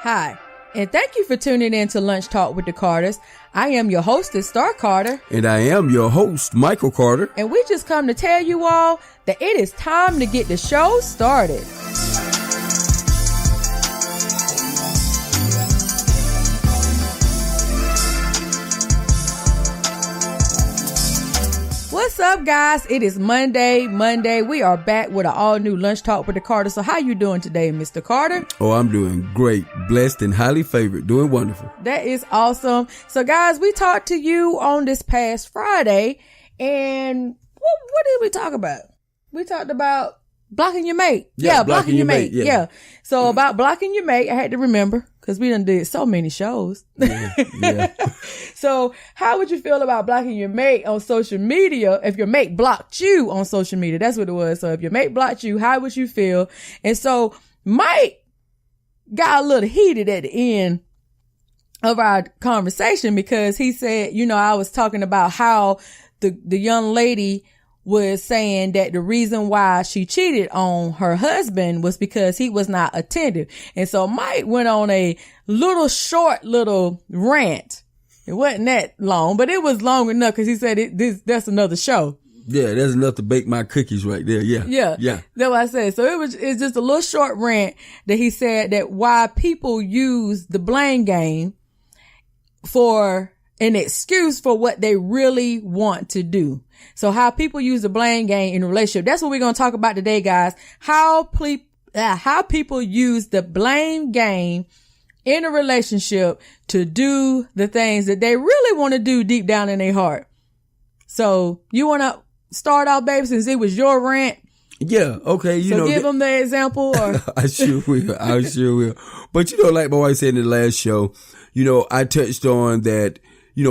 Hi, and thank you for tuning in to Lunch Talk with the Carters. I am your hostess, Star Carter. And I am your host, Michael Carter. And we just come to tell you all that it is time to get the show started. What's up, guys? It is Monday. We are back with an all-new Lunch Talk with the Carter. So how you doing today, Mr. Carter? Oh, I'm doing great. Blessed and highly favored. Doing wonderful. That is awesome. So, guys, we talked to you on this past Friday, and what did we talk about? We talked about blocking your mate. Yeah, blocking your mate. Yeah. So, about blocking your mate, I had to remember, because we done did so many shows. Yeah. So how would you feel about blocking your mate on social media if your mate blocked you on social media? That's what it was. So if your mate blocked you, how would you feel? And so Mike got a little heated at the end of our conversation because he said, you know, I was talking about how the young lady was saying that the reason why she cheated on her husband was because he was not attentive. And so Mike went on a short rant. It wasn't that long, but it was long enough because he said that's another show. Yeah, that's enough to bake my cookies right there. Yeah. That's what I said. So it's just a little short rant that he said that why people use the blame game for an excuse for what they really want to do. So how people use the blame game in a relationship. That's what we're going to talk about today, guys. How people use the blame game in a relationship to do the things that they really want to do deep down in their heart. So you want to start out, baby, since it was your rant? Yeah. Okay. So give them the example. Or I sure will. But like my wife said in the last show, I touched on that.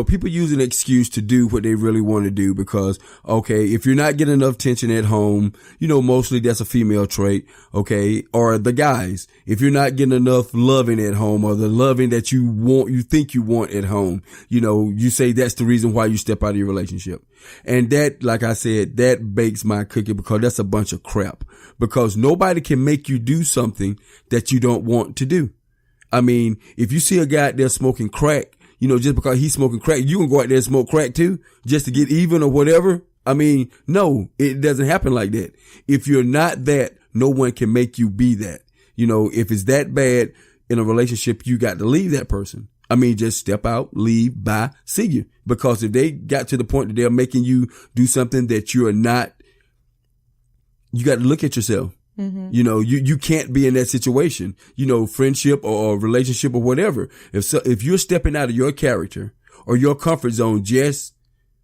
People use an excuse to do what they really want to do because, okay, if you're not getting enough attention at home, mostly that's a female trait, okay? Or the guys, if you're not getting enough loving at home or the loving that you think you want at home, you say that's the reason why you step out of your relationship. And that, like I said, that bakes my cookie because that's a bunch of crap because nobody can make you do something that you don't want to do. I mean, if you see a guy out there smoking crack, just because he's smoking crack, you can go out there and smoke crack too, just to get even or whatever. I mean, no, it doesn't happen like that. If you're not that, no one can make you be that. If it's that bad in a relationship, you got to leave that person. I mean, just step out, leave, bye, see you. Because if they got to the point that they're making you do something that you're not, you got to look at yourself. Mm-hmm. You can't be in that situation, friendship or relationship or whatever. If you're stepping out of your character or your comfort zone just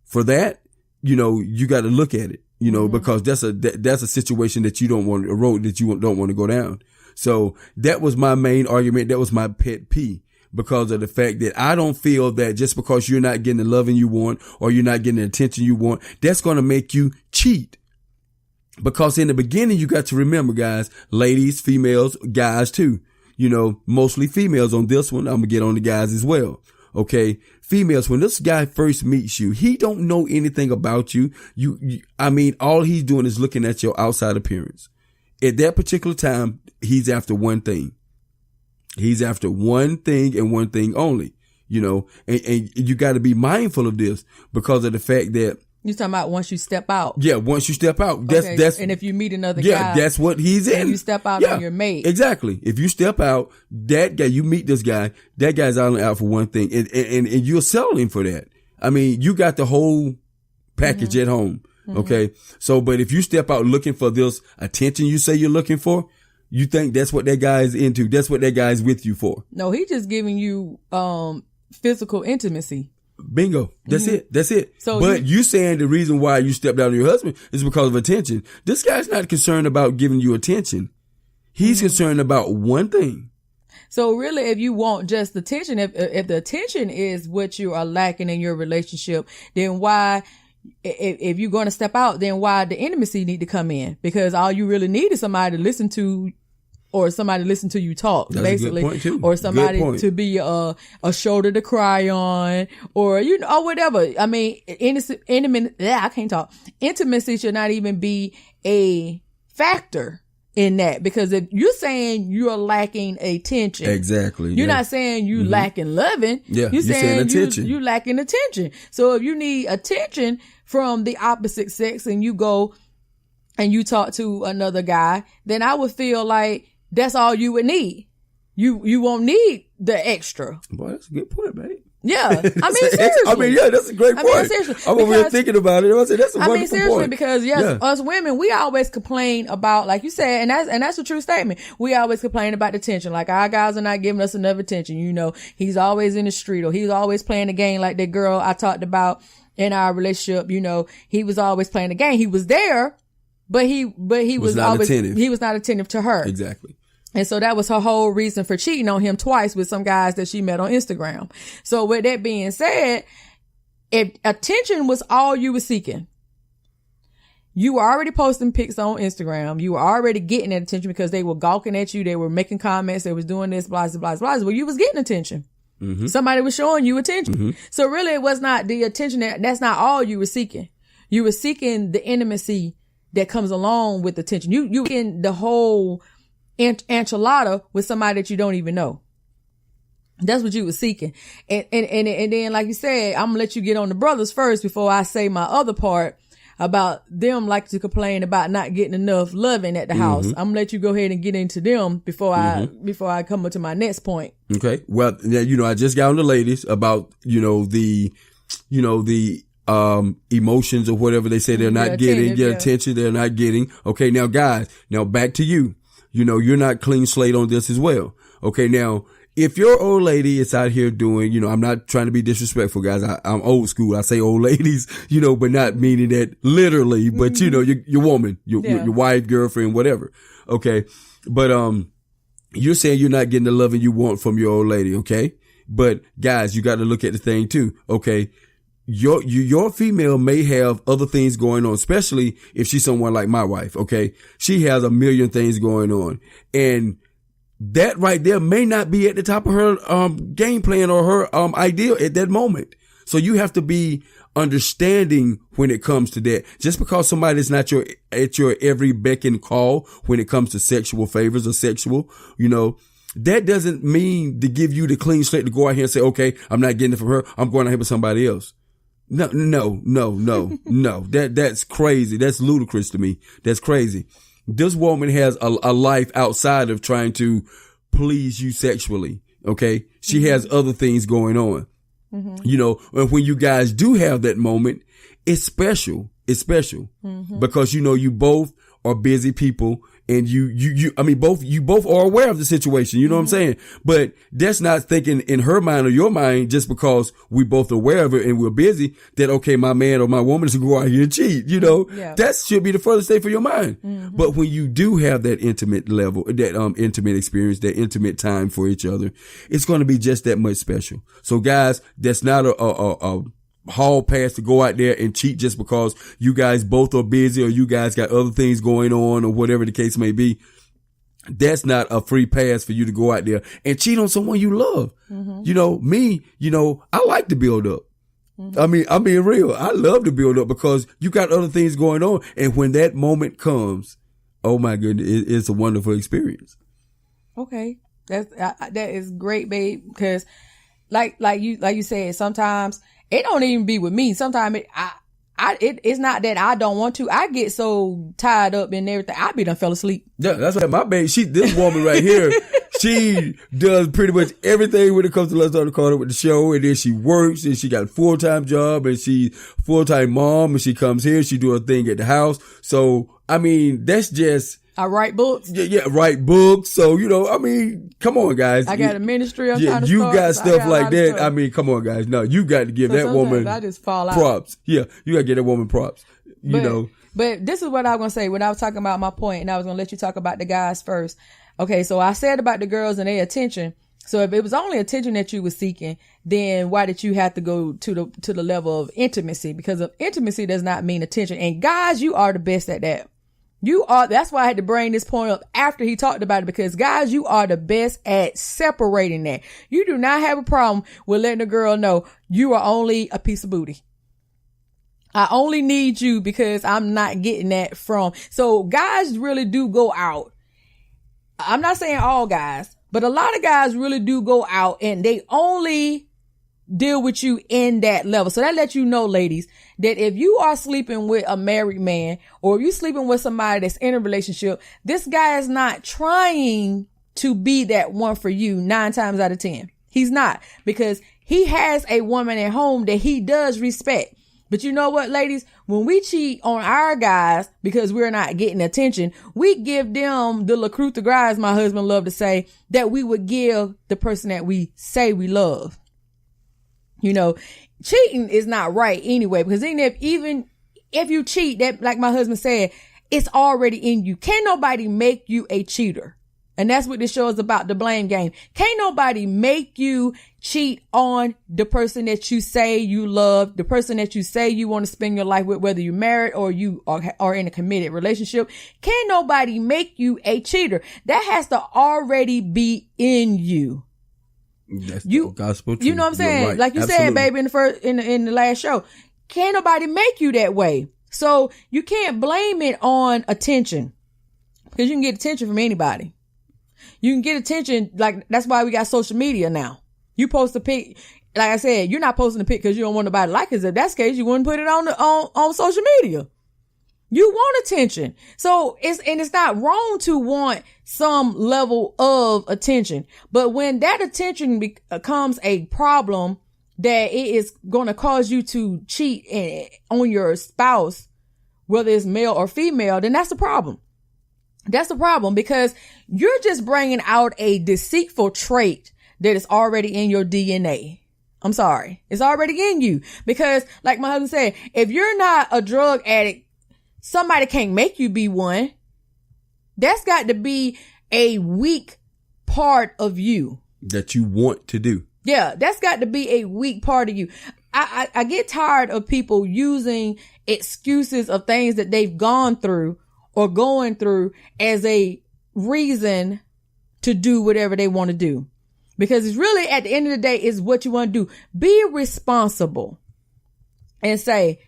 for that, you got to look at it, mm-hmm. because that's a situation that you don't want, a road that you don't want to go down. So that was my main argument. That was my pet peeve because of the fact that I don't feel that just because you're not getting the loving you want or you're not getting the attention you want, that's going to make you cheat. Because in the beginning, you got to remember, guys, ladies, females, guys too, mostly females on this one. I'm going to get on the guys as well. Okay. Females, when this guy first meets you, he don't know anything about you. All he's doing is looking at your outside appearance. At that particular time, he's after one thing. He's after one thing and one thing only, and you got to be mindful of this because of the fact that you're talking about once you step out. Yeah, once you step out. That's and if you meet another guy. Yeah, that's what he's in. You step out on your mate. Exactly. If you step out, that guy, you meet this guy, that guy's only out for one thing. And you're settling for that. I mean, you got the whole package mm-hmm. at home. Okay. Mm-hmm. So, but if you step out looking for this attention you say you're looking for, you think that's what that guy is into. That's what that guy's with you for. No, he's just giving you, physical intimacy. Bingo. That's mm-hmm. it. That's it. So but you saying the reason why you stepped out on your husband is because of attention. This guy's not concerned about giving you attention. He's mm-hmm. concerned about one thing. So really, if you want just attention, if the attention is what you are lacking in your relationship, then why, if you're going to step out, then why the intimacy need to come in? Because all you really need is somebody to listen to or somebody listen to you talk, that's basically, a good point too. Or somebody to be a shoulder to cry on, or or whatever. I mean, intimacy should not even be a factor in that, because if you're saying you're lacking attention, exactly, you're not saying you lacking loving. Yeah, you're saying attention. You lacking attention. So if you need attention from the opposite sex and you go and you talk to another guy, then I would feel like that's all you would need. You won't need the extra. Boy, that's a good point, babe. Yeah, I mean, seriously. I mean, yeah, that's a great point. I mean, seriously. I'm over here thinking about it. I said, that's a wonderful point. Seriously, because us women, we always complain about, like you said, and that's a true statement. We always complain about the tension. Like, our guys are not giving us enough attention. You know, he's always in the street, or he's always playing the game, like that girl I talked about in our relationship. You know, he was always playing the game. He was there, but he was not always attentive. He was not attentive to her. Exactly. And so that was her whole reason for cheating on him twice with some guys that she met on Instagram. So with that being said, if attention was all you were seeking, you were already posting pics on Instagram. You were already getting that attention because they were gawking at you. They were making comments. They was doing this, blah, blah, blah, blah. Well, you was getting attention. Mm-hmm. Somebody was showing you attention. Mm-hmm. So really it was not the attention that's not all you were seeking. You were seeking the intimacy that comes along with attention. You in the whole enchilada with somebody that you don't even know. That's what you were seeking. And then, like you said, I'm gonna let you get on the brothers first before I say my other part about them like to complain about not getting enough loving at the house. I'm gonna let you go ahead and get into them before I come up to my next point. Okay. Well, I just got on the ladies about, the emotions or whatever they say they're not getting, attention they're not getting. Okay. Now guys, back to you. You're not clean slate on this as well. Okay. Now, if your old lady is out here doing, I'm not trying to be disrespectful, guys. I'm old school. I say old ladies, but not meaning that literally, but your woman, your wife, girlfriend, whatever. Okay. But, you're saying you're not getting the loving you want from your old lady. Okay. But guys, you got to look at the thing too. Okay. Your female may have other things going on, especially if she's someone like my wife. Okay. She has a million things going on, and that right there may not be at the top of her, game plan or her, ideal at that moment. So you have to be understanding when it comes to that. Just because somebody's not at your every beck and call when it comes to sexual favors or sexual, that doesn't mean to give you the clean slate to go out here and say, okay, I'm not getting it from her. I'm going out here with somebody else. No. That's crazy. That's ludicrous to me. That's crazy. This woman has a life outside of trying to please you sexually. Okay. She has other things going on. And when you guys do have that moment, it's special. It's special because, you both are busy people, and you both are aware of the situation. You know what I'm saying? But that's not thinking in her mind or your mind, just because we both aware of it and we're busy, that, okay, my man or my woman is going to go out here and cheat, that should be the furthest state for your mind. But when you do have that intimate level, that, intimate experience, that intimate time for each other, it's going to be just that much special. So guys, that's not a hall pass to go out there and cheat just because you guys both are busy or you guys got other things going on or whatever the case may be. That's not a free pass for you to go out there and cheat on someone you love. I like to build up. I'm being real. I love to build up because you got other things going on. And when that moment comes, oh my goodness, it's a wonderful experience. Okay. That is great, babe. Because like you said, sometimes it don't even be with me. Sometimes it's not that I don't want to. I get so tied up in everything. I be done fell asleep. Yeah, that's what my baby. This woman right here, she does pretty much everything when it comes to Let's Talk the Carter with the show. And then she works, and she got a full-time job, and she full-time mom, and she comes here, she do her thing at the house. So, that's just... I write books. Yeah, write books. So, come on, guys. I got a ministry. I'm trying to you start, got stuff like that. Stuff. Come on, guys. No, you got to give that woman I just fall out. Props. Yeah, you got to give that woman props. But this is what I was going to say when I was talking about my point, and I was going to let you talk about the guys first. Okay, so I said about the girls and their attention. So if it was only attention that you were seeking, then why did you have to go to the level of intimacy? Because of intimacy does not mean attention. And guys, you are the best at that. That's why I had to bring this point up after he talked about it, because guys, you are the best at separating that. You do not have a problem with letting a girl know you are only a piece of booty. I only need you because I'm not getting that from. So guys really do go out I'm not saying all guys, but a lot of guys really do go out and they only deal with you in that level. So that lets you know, ladies, that if you are sleeping with a married man or if you're sleeping with somebody that's in a relationship, this guy is not trying to be that one for you 9 times out of 10. He's not, because he has a woman at home that he does respect. But you know what, ladies? When we cheat on our guys because we're not getting attention, we give them the le croûte de gras, my husband loved to say, that we would give the person that we say we love. You know, cheating is not right anyway, because even if you cheat, that, like my husband said, it's already in you. Can't nobody make you a cheater. And that's what this show is about, the blame game. Can't nobody make you cheat on the person that you say you love, the person that you say you want to spend your life with, whether you're married or you are in a committed relationship. Can't nobody make you a cheater. That has to already be in you. That's the gospel truth. You know what I'm saying? Right. Like you said, baby, in the last show, can't nobody make you that way. So you can't blame it on attention, because you can get attention from anybody. You can get attention. Like, that's why we got social media now. You post a pic. Like I said, you're not posting a pic because you don't want nobody to like it. If that's the case, you wouldn't put it on social media. You want attention. So it's not wrong to want some level of attention. But when that attention becomes a problem that it is going to cause you to cheat on your spouse, whether it's male or female, then that's the problem. That's the problem, because you're just bringing out a deceitful trait that is already in your DNA. I'm sorry. It's already in you, because like my husband said, if you're not a drug addict, somebody can't make you be one. That's got to be a weak part of you that you want to do. Yeah, that's got to be a weak part of you. I get tired of people using excuses of things that they've gone through or going through as a reason to do whatever they want to do. Because it's really, at the end of the day, is what you want to do. Be responsible and say,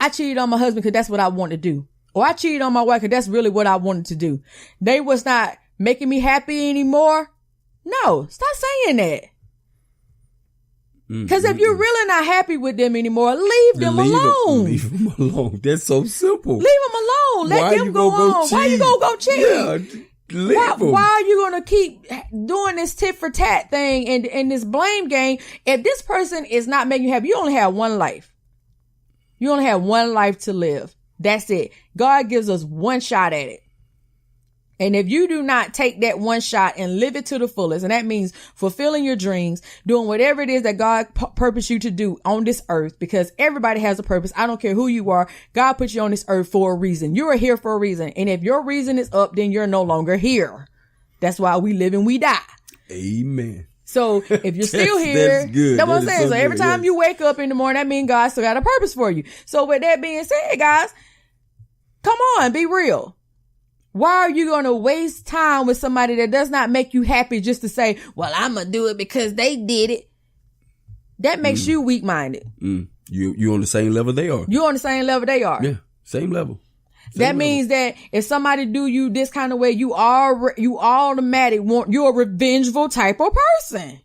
I cheated on my husband because that's what I want to do. Or I cheated on my wife because that's really what I wanted to do. They was not making me happy anymore. No, stop saying that. Because if you're really not happy with them anymore, leave them alone. Leave them alone. That's so simple. Leave them alone. Let them go on. Why you gonna go cheat? Yeah, leave them. Why are you gonna keep doing this tit for tat thing and this blame game? If this person is not making you happy, you only have one life. You only have one life to live. That's it. God gives us one shot at it. And if you do not take that one shot and live it to the fullest, and that means fulfilling your dreams, doing whatever it is that God purposed you to do on this earth, because everybody has a purpose. I don't care who you are. God put you on this earth for a reason. You are here for a reason. And if your reason is up, then you're no longer here. That's why we live and we die. Amen. So if you're still here, that's good. That's what I'm saying. So every time you wake up in the morning, that means God still got a purpose for you. So with that being said, guys, come on, be real. Why are you going to waste time with somebody that does not make you happy just to say, well, I'm going to do it because they did it? That makes you weak-minded. You on the same level they are. You're on the same level they are. Yeah, same level. That means that if somebody do you this kind of way, you automatic you're a revengeful type of person.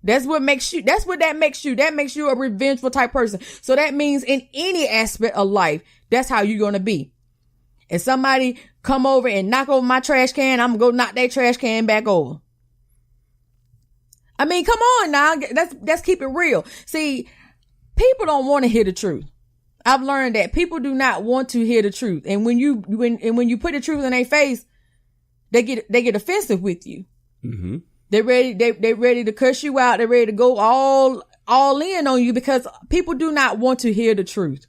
That's what makes you. That makes you a revengeful type person. So that means in any aspect of life, that's how you're going to be. If somebody come over and knock over my trash can, I'm going to go knock that trash can back over. I mean, come on now. Let's keep it real. See, people don't want to hear the truth. I've learned that people do not want to hear the truth. And when you put the truth in their face, they get offensive with you. Mm-hmm. They're ready to cuss you out. They're ready to go all in on you because people do not want to hear the truth.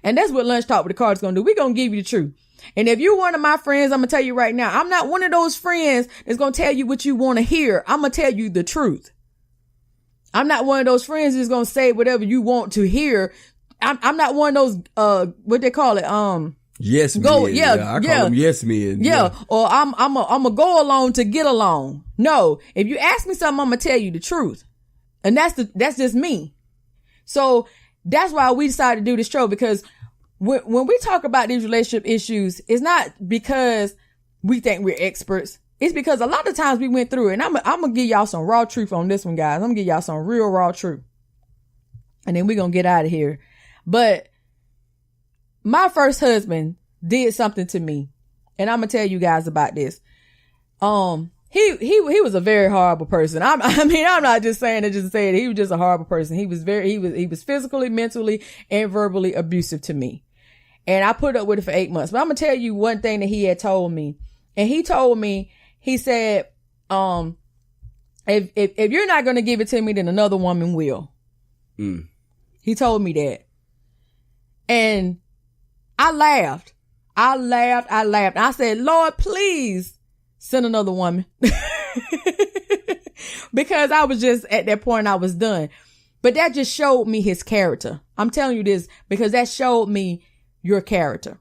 And that's what Lunch Talk with the Card's going to do. We're going to give you the truth. And if you're one of my friends, I'm going to tell you right now, I'm not one of those friends that's going to tell you what you want to hear. I'm going to tell you the truth. I'm not one of those friends that's going to say whatever you want to hear. I'm not one of those, what they call it? Yes men. Yeah. I call them yes men. Yeah. Or I'm a go along to get along. No. If you ask me something, I'm going to tell you the truth. And that's just me. So that's why we decided to do this show, because when we talk about these relationship issues, it's not because we think we're experts. it's because a lot of times we went through it. And I'm going to give y'all some raw truth on this one, guys. I'm going to give y'all some real raw truth. And then we're going to get out of here. But my first husband did something to me. And I'm going to tell you guys about this. He was a very horrible person. I'm not just saying it just to say it. He was just a horrible person. He was physically, mentally, and verbally abusive to me. And I put up with it for 8 months. But I'm going to tell you one thing that he had told me. And he told me, he said, if you're not going to give it to me, then another woman will. Mm. He told me that. And I laughed. I said, Lord, please send another woman. Because I was just at that point, I was done. But that just showed me his character. I'm telling you this because that showed me your character.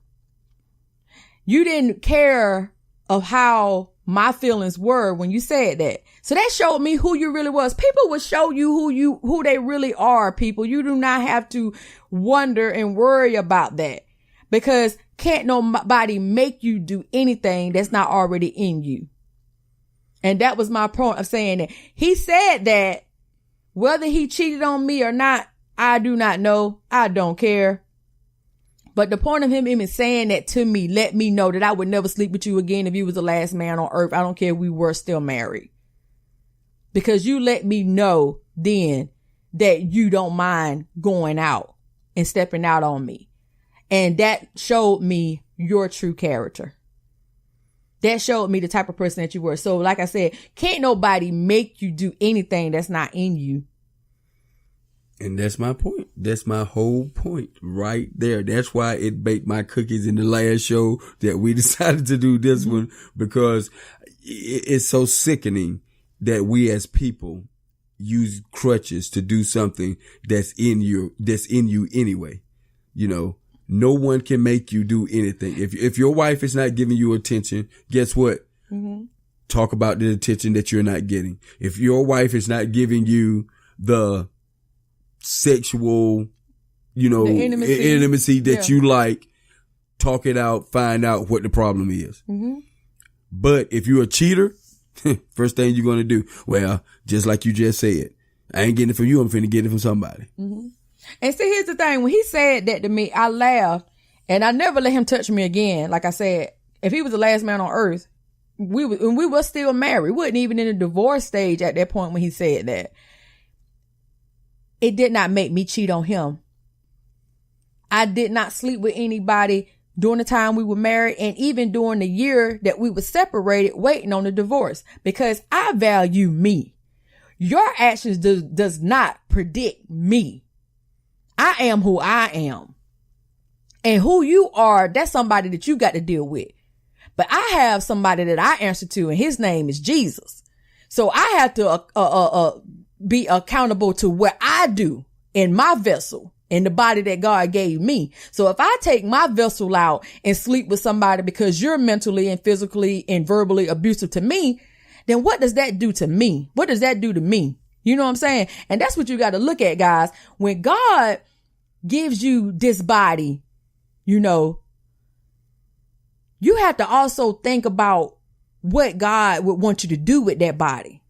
You didn't care of how my feelings were when you said that. So that showed me who you really was. People will show you who they really are, people. You do not have to wonder and worry about that because can't nobody make you do anything that's not already in you. And that was my point of saying that. He said that whether he cheated on me or not, I do not know. I don't care. But the point of him even saying that to me, let me know that I would never sleep with you again if you was the last man on earth. I don't care if we were still married. Because you let me know then that you don't mind going out and stepping out on me. And that showed me your true character. That showed me the type of person that you were. So like I said, can't nobody make you do anything that's not in you. And that's my point. That's my whole point right there. That's why it baked my cookies in the last show that we decided to do this one, because it's so sickening that we as people use crutches to do something that's in you anyway. You know, no one can make you do anything. If your wife is not giving you attention, guess what? Mm-hmm. Talk about the attention that you're not getting. If your wife is not giving you the sexual, you know, intimacy that you like, talk it out, find out what the problem is. Mm-hmm. But if you're a cheater, first thing you're going to do, well, just like you just said, I ain't getting it from you, I'm finna get it from somebody. Mm-hmm. And see, here's the thing. When he said that to me, I laughed and I never let him touch me again. Like I said, if he was the last man on earth, we were still married. We wasn't even in the divorce stage at that point when he said that. It did not make me cheat on him. I did not sleep with anybody during the time we were married and even during the year that we were separated waiting on the divorce because I value me. Your actions does not predict me. I am who I am. And who you are, that's somebody that you got to deal with. But I have somebody that I answer to and his name is Jesus. So I have to be accountable to what I do in my vessel, in the body that God gave me. So if I take my vessel out and sleep with somebody because you're mentally and physically and verbally abusive to me, then what does that do to me? What does that do to me? You know what I'm saying? And that's what you got to look at, guys. When God gives you this body, you know, you have to also think about what God would want you to do with that body.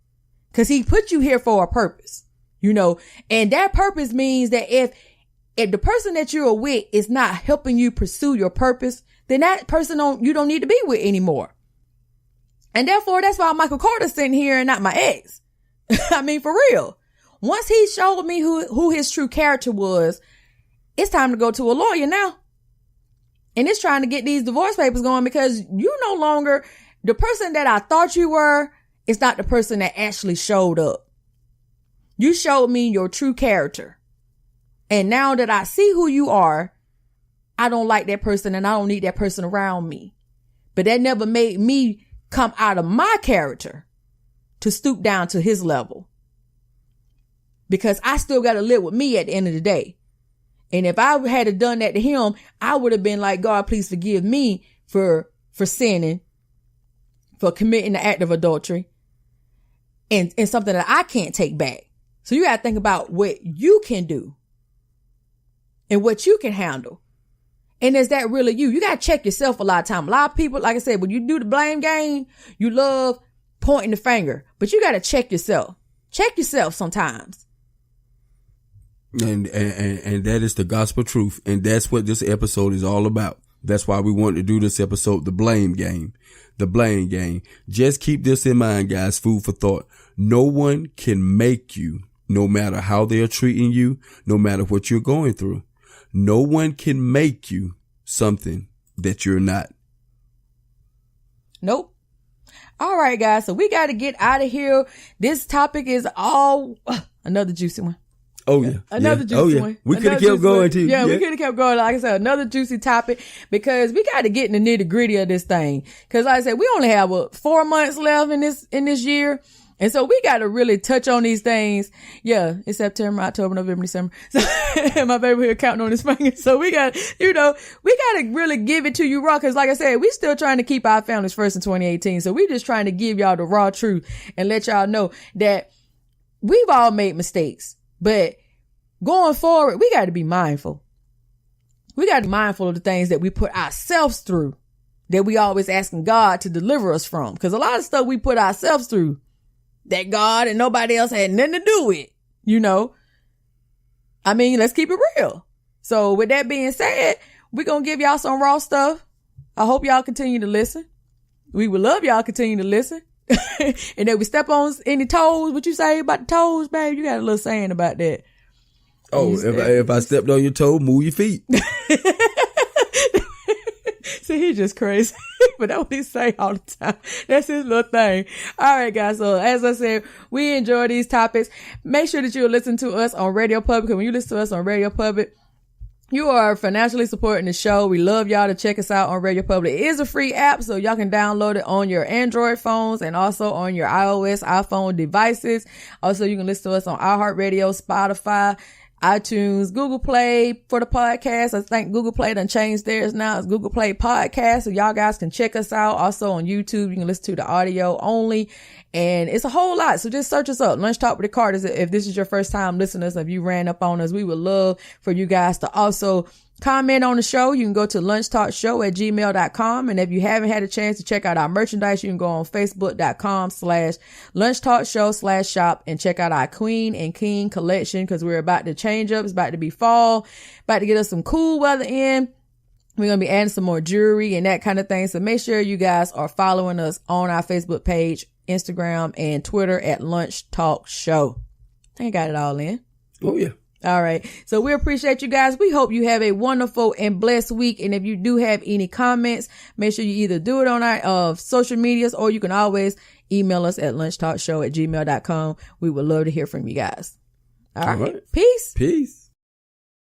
Because he put you here for a purpose, you know, and that purpose means that if the person that you're with is not helping you pursue your purpose, then that person you don't need to be with anymore. And therefore, that's why Michael Carter's sitting here and not my ex. I mean, for real. Once he showed me who his true character was, it's time to go to a lawyer now. And it's trying to get these divorce papers going because you no longer, the person that I thought you were, it's not the person that actually showed up. You showed me your true character. And now that I see who you are, I don't like that person and I don't need that person around me. But that never made me come out of my character to stoop down to his level. Because I still got to live with me at the end of the day. And if I had done that to him, I would have been like, God, please forgive me for sinning, for committing the act of adultery. And something that I can't take back. So you got to think about what you can do and what you can handle. And is that really you? You got to check yourself a lot of time. A lot of people, like I said, when you do the blame game, you love pointing the finger, but you got to check yourself. Check yourself sometimes. And that is the gospel truth. And that's what this episode is all about. That's why we wanted to do this episode, the blame game. The blame game. Just keep this in mind, guys. Food for thought. No one can make you, no matter how they are treating you, no matter what you're going through. No one can make you something that you're not. Nope. All right, guys. So we got to get out of here. This topic is all another juicy one. Oh, yeah. Another juicy one. We could have kept going too. Yeah, we could have kept going. Like I said, another juicy topic, because we got to get in the nitty gritty of this thing. Because like I said, we only have 4 months left in this year. And so we got to really touch on these things. Yeah, it's September, October, November, December. So, my baby here counting on his fingers. So we got, we got to really give it to you raw. Because like I said, we still trying to keep our families first in 2018. So we just trying to give y'all the raw truth and let y'all know that we've all made mistakes. But going forward, we got to be mindful. We got to be mindful of the things that we put ourselves through, that we always asking God to deliver us from. Because a lot of stuff we put ourselves through that God and nobody else had nothing to do with, I mean, let's keep it real. So with that being said, we're going to give y'all some raw stuff. I hope y'all continue to listen. We would love y'all continue to listen. And if we step on any toes, what you say about the toes, babe? You got a little saying about that. Oh, if I stepped on your toe, move your feet. See, he's just crazy. But that's what he say all the time. That's his little thing. All right, guys. So as I said, we enjoy these topics. Make sure that you listen to us on Radio Public. Because when you listen to us on Radio Public, you are financially supporting the show. We love y'all to check us out on Radio Public. It is a free app, so y'all can download it on your Android phones and also on your iOS, iPhone devices. Also, you can listen to us on iHeartRadio, Spotify, iTunes, Google Play for the podcast. I think Google Play done changed theirs now. It's Google Play Podcast. So y'all guys can check us out. Also on YouTube, you can listen to the audio only. And it's a whole lot. So just search us up. Lunch Talk with the Carters. If this is your first time listening, if you ran up on us, we would love for you guys to also comment on the show. You can go to lunchtalkshow@gmail.com. And if you haven't had a chance to check out our merchandise, you can go on facebook.com/lunchtalkshow/shop and check out our Queen and King collection, because we're about to change up. It's about to be fall, about to get us some cool weather in. We're going to be adding some more jewelry and that kind of thing. So make sure you guys are following us on our Facebook page, Instagram, and Twitter at Lunch Talk Show. I think I got it all in. Oh, yeah. All right. So we appreciate you guys. We hope you have a wonderful and blessed week. And if you do have any comments, make sure you either do it on our social medias, or you can always email us at lunchtalkshow@gmail.com. We would love to hear from you guys. All right. Peace. Peace.